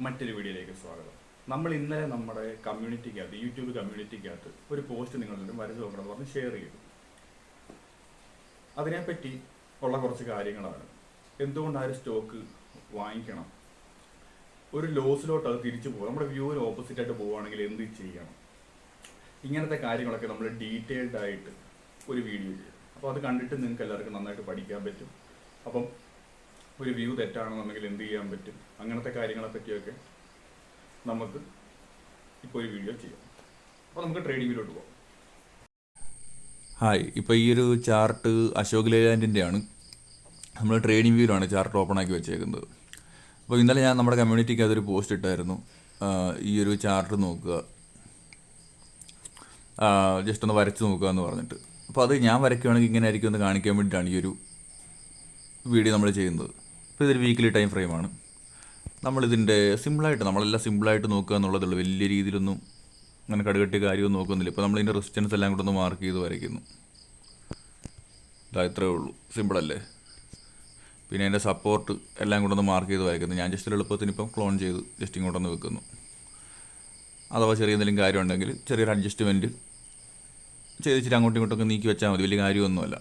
മറ്റൊരു വീഡിയോയിലേക്ക് സ്വാഗതം. നമ്മൾ ഇന്നലെ നമ്മുടെ കമ്മ്യൂണിറ്റിക്കകത്ത് യൂട്യൂബ് കമ്മ്യൂണിറ്റിക്കകത്ത് ഒരു പോസ്റ്റ് നിങ്ങളുടെ വരച്ച് നോക്കണമെന്ന് പറഞ്ഞ് ഷെയർ ചെയ്തു. അതിനെപ്പറ്റി ഉള്ള കുറച്ച് കാര്യങ്ങളാണ്. എന്തുകൊണ്ട് ആ ഒരു സ്റ്റോക്ക് വാങ്ങിക്കണം, ഒരു ലോസിലോട്ട് അത് തിരിച്ചു പോകും, നമ്മുടെ വ്യൂവിന് ഓപ്പോസിറ്റായിട്ട് പോവുകയാണെങ്കിൽ എന്ത് ചെയ്യണം, ഇങ്ങനത്തെ കാര്യങ്ങളൊക്കെ നമ്മൾ ഡീറ്റെയിൽഡ് ആയിട്ട് ഒരു വീഡിയോ ചെയ്യും. അപ്പോൾ അത് കണ്ടിട്ട് നിങ്ങൾക്ക് എല്ലാവർക്കും നന്നായിട്ട് പഠിക്കാൻ പറ്റും. അപ്പം ഒരു വ്യൂ തെറ്റാണെന്നുണ്ടെങ്കിൽ എന്ത് ചെയ്യാൻ പറ്റും, അങ്ങനത്തെ കാര്യങ്ങളെ പറ്റിയൊക്കെ നമുക്ക് ഇപ്പോൾ ഒരു വീഡിയോ ചെയ്യാം. അപ്പോൾ നമുക്ക് ട്രേഡിങ്ങിലോട്ട് പോകാം. ഹായ്, ഇപ്പോൾ ഈ ഒരു ചാർട്ട് അശോക് ലേലാൻഡിൻ്റെ ആണ്. നമ്മൾ ട്രേഡിംഗ് വ്യൂവിലാണ് ചാർട്ട് ഓപ്പൺ ആക്കി വെച്ചേക്കുന്നത്. അപ്പോൾ ഇന്നലെ ഞാൻ നമ്മുടെ കമ്മ്യൂണിറ്റിക്ക് അതൊരു പോസ്റ്റ് ഇട്ടായിരുന്നു. ഈ ഒരു ചാർട്ട് നോക്കുക, ജസ്റ്റ് ഒന്ന് വരച്ച് നോക്കുക എന്ന് പറഞ്ഞിട്ട്. അപ്പോൾ അത് ഞാൻ വരയ്ക്കുകയാണെങ്കിൽ ഇങ്ങനെ ആയിരിക്കും എന്ന് കാണിക്കാൻ വേണ്ടിയിട്ടാണ് ഈ ഒരു വീഡിയോ നമ്മൾ ചെയ്യുന്നത്. അപ്പോൾ ഇതൊരു വീക്കിലി ടൈം ഫ്രെയിമാണ്. നമ്മളിതിൻ്റെ സിമ്പിളായിട്ട് നമ്മളെല്ലാം സിമ്പിളായിട്ട് നോക്കുക എന്നുള്ളതുള്ളൂ. വലിയ രീതിയിലൊന്നും അങ്ങനെ കടുകട്ടിയ കാര്യമൊന്നും നോക്കുന്നില്ല. ഇപ്പോൾ നമ്മളിതിൻ്റെ റെസിസ്റ്റൻസ് എല്ലാം കൂടെ ഒന്ന് മാർക്ക് ചെയ്ത് വരയ്ക്കുന്നു. ഇത്രയേ ഉള്ളൂ, സിമ്പിളല്ലേ. പിന്നെ അതിൻ്റെ സപ്പോർട്ട് എല്ലാം കൂടെ ഒന്ന് മാർക്ക് ചെയ്ത് വരയ്ക്കുന്നു. ഞാൻ ജസ്റ്റ് എളുപ്പത്തിന് ഇപ്പം ക്ലോൺ ചെയ്ത് ജസ്റ്റ് ഇങ്ങോട്ടൊന്ന് വെക്കുന്നു. അഥവാ ചെറിയ എന്തെങ്കിലും കാര്യം ഉണ്ടെങ്കിൽ ചെറിയൊരു അഡ്ജസ്റ്റ്മെൻറ്റ് ചെയ്തിട്ട് അങ്ങോട്ടും ഇങ്ങോട്ടൊക്കെ നീക്കി വെച്ചാൽ മതി, വലിയ കാര്യമൊന്നുമല്ല.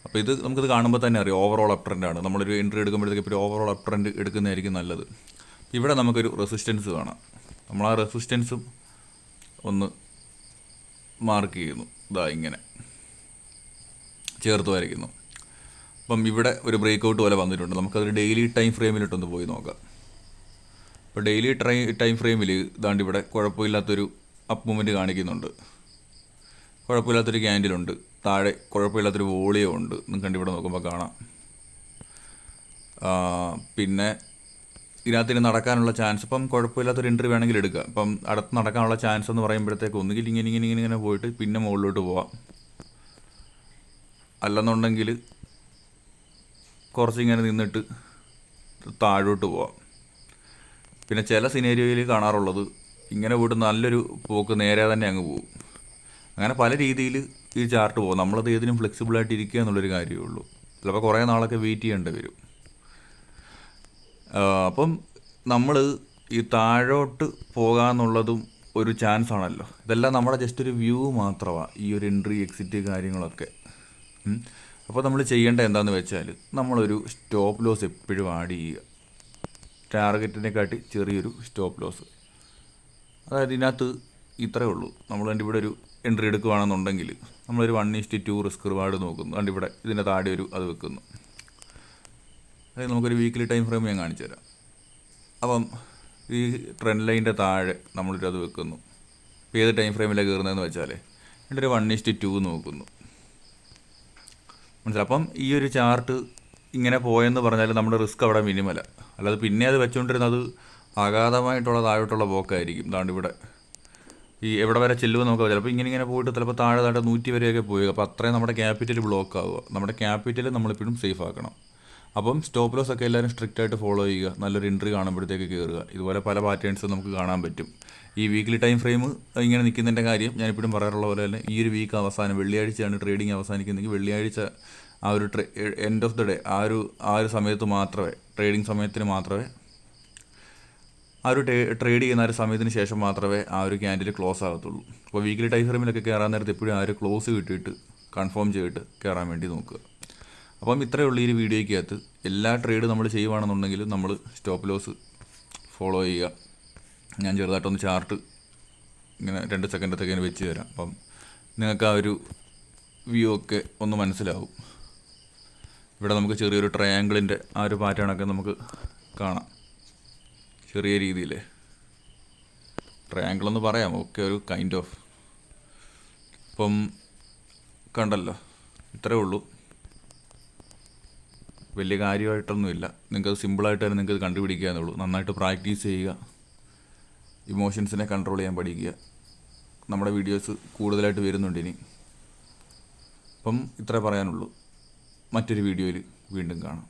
അപ്പോൾ ഇത് നമുക്കിത് കാണുമ്പോൾ തന്നെ അറിയാം ഓവറോൾ അപ് ട്രെൻഡാണ്. നമ്മളൊരു എൻട്രി എടുക്കുമ്പോഴത്തേക്ക് ഇപ്പോൾ ഒരു ഓവറോൾ അപ് ട്രെൻഡ് എടുക്കുന്നതായിരിക്കും നല്ലത്. ഇവിടെ നമുക്കൊരു റെസിസ്റ്റൻസ് കാണാം. നമ്മൾ ആ റെസിസ്റ്റൻസും ഒന്ന് മാർക്ക് ചെയ്യുന്നു, ഇങ്ങനെ ചേർത്ത് വരയ്ക്കുന്നു. അപ്പം ഇവിടെ ഒരു ബ്രേക്ക് ഔട്ട് പോലെ വന്നിട്ടുണ്ട്. നമുക്കതൊരു ഡെയിലി ടൈം ഫ്രെയിമിലിട്ടൊന്ന് പോയി നോക്കാം. അപ്പോൾ ഡെയിലി ടൈം ഫ്രെയിമിൽ ഇതാണ്ട് ഇവിടെ കുഴപ്പമില്ലാത്തൊരു അപ്പ് മൂവ്മെൻറ്റ് കാണിക്കുന്നുണ്ട്. കുഴപ്പമില്ലാത്തൊരു ക്യാൻഡിലുണ്ട്, താഴെ കുഴപ്പമില്ലാത്തൊരു വോളിയം ഉണ്ട്, നിങ്ങൾക്ക് ഇവിടെ നോക്കുമ്പോൾ കാണാം. പിന്നെ ഇതിനകത്തിന് നടക്കാനുള്ള ചാൻസ്, ഇപ്പം കുഴപ്പമില്ലാത്തൊരു എൻട്രി വേണമെങ്കിൽ എടുക്കുക. ഇപ്പം അടുത്ത് നടക്കാനുള്ള ചാൻസ് എന്ന് പറയുമ്പോഴത്തേക്ക് ഒന്നുകിൽ ഇങ്ങനെ പോയിട്ട് പിന്നെ മുകളിലോട്ട് പോവാം, അല്ലെന്നുണ്ടെങ്കിൽ കുറച്ചിങ്ങനെ നിന്നിട്ട് താഴോട്ട് പോവാം. പിന്നെ ചില സിനേരിയോയിൽ കാണാറുള്ളത് ഇങ്ങനെ പോയിട്ട് നല്ലൊരു പോക്ക് നേരെ തന്നെ അങ്ങ് പോകും. അങ്ങനെ പല രീതിയിൽ ഈ ചാർട്ട് പോകും. നമ്മളത് ഏതിനും ഫ്ലെക്സിബിളായിട്ട് ഇരിക്കുക എന്നുള്ളൊരു കാര്യമേ ഉള്ളൂ. ചിലപ്പോൾ കുറേ നാളൊക്കെ വെയിറ്റ് ചെയ്യേണ്ടി വരും. അപ്പം നമ്മൾ ഈ താഴോട്ട് പോകാമെന്നുള്ളതും ഒരു ചാൻസ് ആണല്ലോ. ഇതെല്ലാം നമ്മുടെ ജസ്റ്റ് ഒരു വ്യൂ മാത്രമാണ്, ഈ ഒരു എൻട്രി എക്സിറ്റ് കാര്യങ്ങളൊക്കെ. അപ്പോൾ നമ്മൾ ചെയ്യേണ്ടത് എന്താണെന്ന് വെച്ചാൽ നമ്മളൊരു സ്റ്റോപ്പ് ലോസ് എപ്പോഴും ആഡ് ചെയ്യുക. ടാർഗറ്റിനെക്കാട്ടി ചെറിയൊരു സ്റ്റോപ്പ് ലോസ്. അതായത് ഇതിനകത്ത് ഇത്രയേ ഉള്ളൂ. നമ്മൾ എൻ്റെ ഇവിടെ ഒരു എൻട്രി എടുക്കുകയാണെന്നുണ്ടെങ്കിൽ നമ്മളൊരു 1:2 റിസ്ക് റിവാർഡ് നോക്കുന്നു. അതുകൊണ്ട് ഇവിടെ ഇതിൻ്റെ താഴെ ഒരു അത് വെക്കുന്നു. അതായത് നമുക്കൊരു വീക്കിലി ടൈം ഫ്രെയിം ഞാൻ കാണിച്ചു തരാം. അപ്പം ഈ ട്രെൻഡ് ലൈനിൻ്റെ താഴെ നമ്മളൊരു അത് വെക്കുന്നു. ഇപ്പോൾ ഏത് ടൈം ഫ്രെയിമിലാണ് കയറുന്നതെന്ന് വെച്ചാൽ എൻ്റെ ഒരു 1:2 നോക്കുന്നു. മനസ്സിലായി. അപ്പം ഈ ഒരു ചാർട്ട് ഇങ്ങനെ പോയെന്ന് പറഞ്ഞാൽ നമ്മുടെ റിസ്ക് അവിടെ മിനിമല. അല്ലാതെ പിന്നെ അത് വെച്ചുകൊണ്ടിരുന്നത് അഗാധമായിട്ടുള്ള താഴോട്ടുള്ള പോക്കായിരിക്കും. അതാണ്ട് ഇവിടെ ഈ എവിടെ വരെ ചെല്ലുമെന്ന് നോക്കുക. ചിലപ്പോൾ ഇങ്ങനെ പോയിട്ട് ചിലപ്പോൾ താഴെ 100 വരെയൊക്കെ പോയി. അപ്പോൾ അത്രയും നമ്മുടെ ക്യാപിറ്റൽ ബ്ലോക്ക് ആവുക. നമ്മുടെ ക്യാപിറ്റൽ നമ്മളിപ്പോഴും സേഫ് ആക്കണം. അപ്പം സ്റ്റോപ്പ് ലോസ് ഒക്കെ എല്ലാവരും സ്ട്രിക്റ്റ് ആയിട്ട് ഫോളോ ചെയ്യുക. നല്ലൊരു എൻട്രി കാണുമ്പോഴത്തേക്ക് കയറുക. ഇതുപോലെ പല പാറ്റേൺസും നമുക്ക് കാണാൻ പറ്റും. ഈ വീക്ക്ലി ടൈം ഫ്രെയിം ഇങ്ങനെ നിൽക്കുന്നതിൻ്റെ കാര്യം ഞാനിപ്പോഴും പറയാറുള്ള പോലെ തന്നെ ഈ ഒരു വീക്ക് അവസാനം വെള്ളിയാഴ്ചയാണ് ട്രേഡിംഗ് അവസാനിക്കുന്നതെങ്കിൽ വെള്ളിയാഴ്ച ആ ഒരു എൻഡ് ഓഫ് ദി ഡേ ആ ഒരു സമയത്ത് മാത്രമേ, ട്രേഡിംഗ് സമയത്തിന് മാത്രമേ, ആ ഒരു ട്രേഡ് ചെയ്യുന്ന ഒരു സമയത്തിന് ശേഷം മാത്രമേ ആ ഒരു ക്യാൻഡിൽ ക്ലോസ് ആകത്തുള്ളൂ. അപ്പോൾ വീക്കിലി ടൈം ഫ്രെയിമിലൊക്കെ കയറാൻ നേരത്തെ എപ്പോഴും ആ ഒരു ക്ലോസ് കിട്ടിയിട്ട് കൺഫേം ചെയ്തിട്ട് കയറാൻ വേണ്ടി നോക്കുക. അപ്പം ഇത്രയേ ഉള്ളൂ ഈ വീഡിയോയ്ക്കകത്ത്. എല്ലാ ട്രേഡ് നമ്മൾ ചെയ്യുകയാണെന്നുണ്ടെങ്കിലും നമ്മൾ സ്റ്റോപ്പ് ലോസ് ഫോളോ ചെയ്യുക. ഞാൻ ചെറുതായിട്ടൊന്ന് ചാർട്ട് ഇങ്ങനെ 2 സെക്കൻഡത്തേക്ക് വെച്ച് തരാം. അപ്പം നിങ്ങൾക്ക് ആ ഒരു വ്യൂ ഒക്കെ ഒന്ന് മനസ്സിലാവും. ഇവിടെ നമുക്ക് ചെറിയൊരു ട്രയാങ്കിളിൻ്റെ ആ ഒരു പാറ്റേണൊക്കെ നമുക്ക് കാണാം. ചെറിയ രീതിയിൽ ട്രയാങ്കിളെന്ന് പറയാം, ഒക്കെ ഒരു കൈൻഡ് ഓഫ്. അപ്പം കണ്ടല്ലോ, ഇത്രയേ ഉള്ളൂ. വലിയ കാര്യമായിട്ടൊന്നുമില്ല. നിങ്ങൾക്കത് സിമ്പിളായിട്ട് തന്നെ നിങ്ങൾക്കത് കണ്ടുപിടിക്കാന്നുള്ളൂ. നന്നായിട്ട് പ്രാക്ടീസ് ചെയ്യുക, ഇമോഷൻസിനെ കൺട്രോൾ ചെയ്യാൻ പഠിക്കുക. നമ്മുടെ വീഡിയോസ് കൂടുതലായിട്ട് വരുന്നുണ്ട് ഇനി. അപ്പം ഇത്രേ പറയാനുള്ളൂ. മറ്റൊരു വീഡിയോയിൽ വീണ്ടും കാണാം.